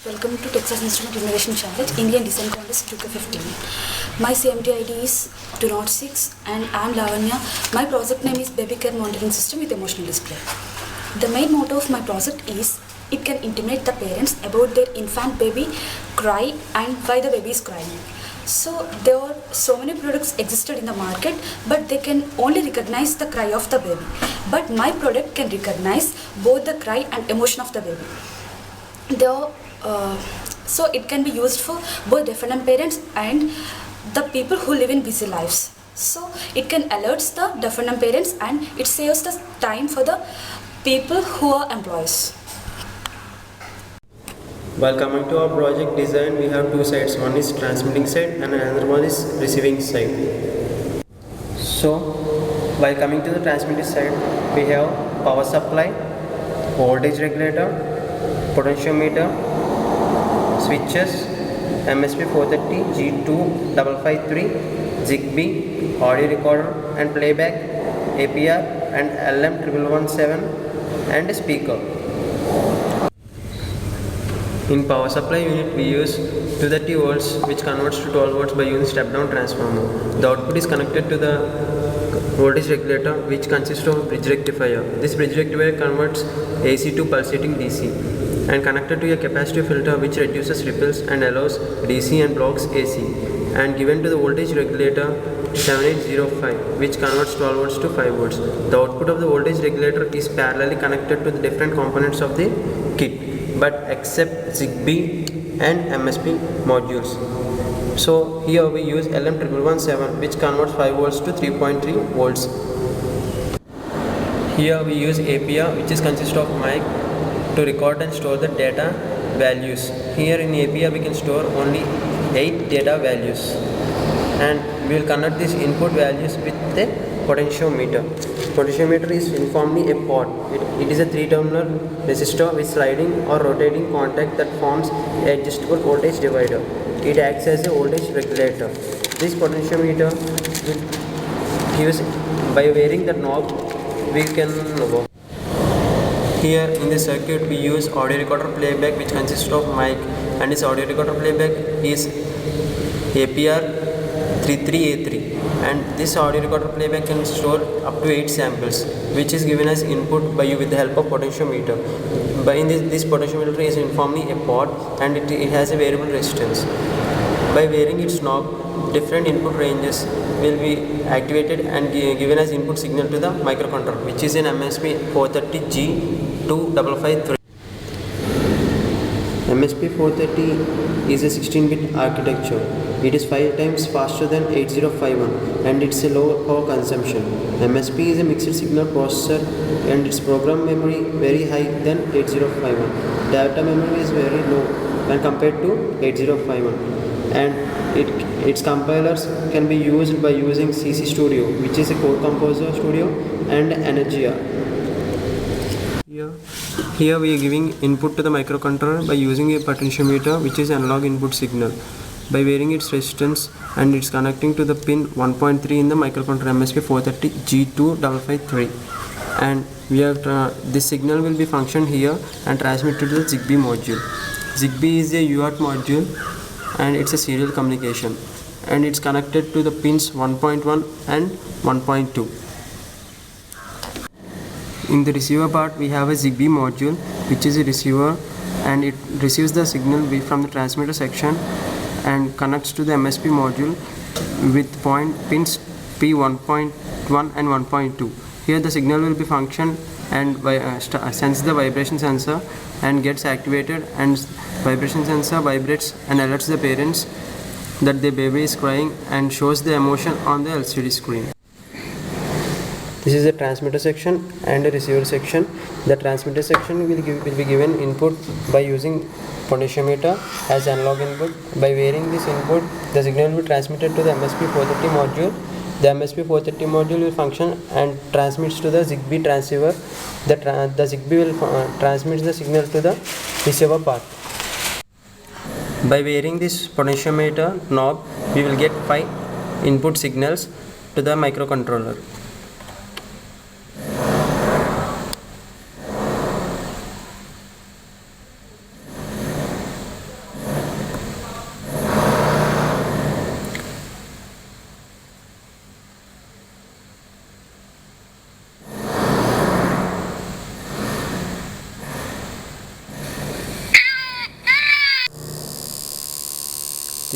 Welcome to Texas Instrument Innovation Challenge, Indian Design Contest 2K15. My CMT ID is 206 and I am Lavanya. My project name is Baby Care Monitoring System with Emotional Display. The main motto of my project is it can intimate the parents about their infant baby cry and why the baby is crying. So there are so many products existed in the market, but they can only recognize the cry of the baby. But my product can recognize both the cry and emotion of the baby. So it can be used for both deaf and dumb parents and the people who live in busy lives. So it can alert the deaf and dumb parents and it saves the time for the people who are employees. While coming to our project design, we have two sides. One is transmitting side and another one is receiving side. So while coming to the transmitting side, we have power supply, voltage regulator, potentiometer, switches, MSP 430, G2553, Zigbee, audio recorder and playback, APR and LM1117 and speaker. In power supply unit we use 230 volts which converts to 12 volts by using step down transformer. The output is connected to the voltage regulator which consists of bridge rectifier. This bridge rectifier converts AC to pulsating DC and connected to a capacitive filter which reduces ripples and allows DC and blocks AC, and given to the voltage regulator 7805 which converts 12 volts to 5 volts. The output of the voltage regulator is parallelly connected to the different components of the kit, but except Zigbee and MSP modules. So here we use LM1117 which converts 5 volts to 3.3 volts. Here we use APR which is consist of mic to record and store the data values. Here in APR we can store only 8 data values and we will connect these input values with the potentiometer. Potentiometer is uniformly a pod. It is a 3-terminal resistor with sliding or rotating contact that forms an adjustable voltage divider. It acts as a voltage regulator. This potentiometer will use by wearing the knob we can work. Here in the circuit we use audio recorder playback which consists of mic, and this audio recorder playback is APR 33A3, and this audio recorder playback can store up to 8 samples which is given as input by you with the help of potentiometer. By this potentiometer is uniformly a pod and it has a variable resistance. By varying its knob, different input ranges will be activated and given as input signal to the microcontroller which is in MSP 430G2553. MSP 430 is a 16-bit architecture. It is 5 times faster than 8051 and it's a low power consumption. MSP is a mixed signal processor and its program memory very high than 8051. Data memory is very low when compared to 8051, and its compilers can be used by using CC Studio which is a code composer studio and Energia. Here we are giving input to the microcontroller by using a potentiometer which is analog input signal. By varying its resistance and it's connecting to the pin 1.3 in the microcontroller MSP 430G2553, and we have this signal will be functioned here and transmitted to the Zigbee module. Zigbee is a UART module and it's a serial communication, and it's connected to the pins 1.1 and 1.2. In the receiver part we have a Zigbee module which is a receiver, and it receives the signal from the transmitter section and connects to the MSP module with pins P1.1 and 1.2. Here the signal will be functioned and sense the vibration sensor and gets activated, and vibration sensor vibrates and alerts the parents that the baby is crying and shows the emotion on the LCD screen. This is the transmitter section and the receiver section. The transmitter section will be given input by using potentiometer as analog input. By varying this input, the signal will be transmitted to the MSP 430 module. The MSP 430 module will function and transmits to the Zigbee transceiver. The Zigbee will transmit the signal to the receiver part. By varying this potentiometer knob, we will get 5 input signals to the microcontroller.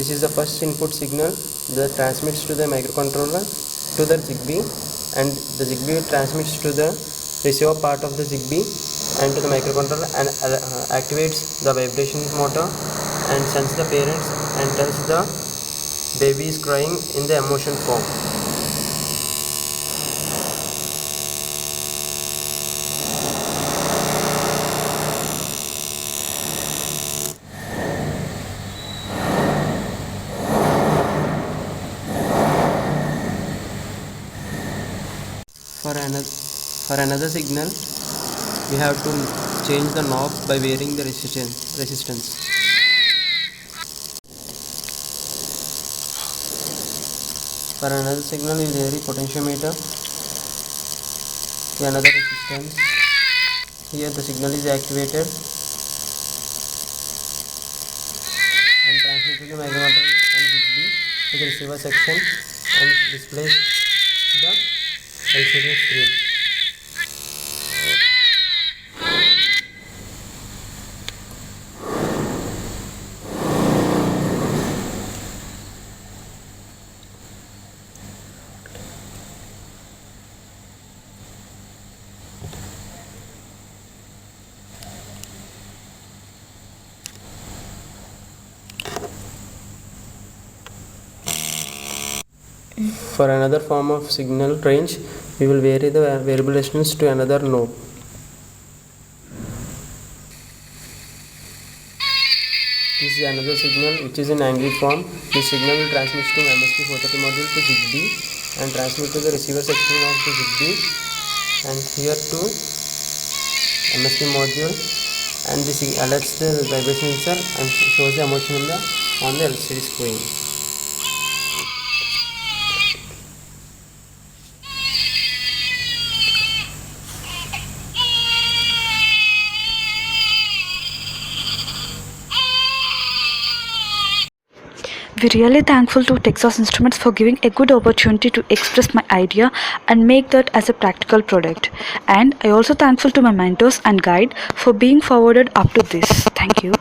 This is the first input signal that transmits to the microcontroller to the ZigBee, and the ZigBee transmits to the receiver part of the ZigBee and to the microcontroller, and activates the vibration motor and sends the parents and tells the baby is crying in the emotion form. For another signal, we have to change the knob by varying the resistance. For another signal, we vary potentiometer to another resistance. Here the signal is activated and transmitted to the microcontroller and ZigBee to the receiver section and displays the LCD screen. For another form of signal range, we will vary the variable resistance to another knob. This is another signal which is in angry form. This signal will transmit to MSP430 module to ZigBee and transmit to the receiver section of the ZigBee and here to MSP module, and this alerts the vibration sensor and shows the emotion on the LCD screen. We're really thankful to Texas Instruments for giving a good opportunity to express my idea and make that as a practical product. And I also thankful to my mentors and guide for being forwarded up to this. Thank you.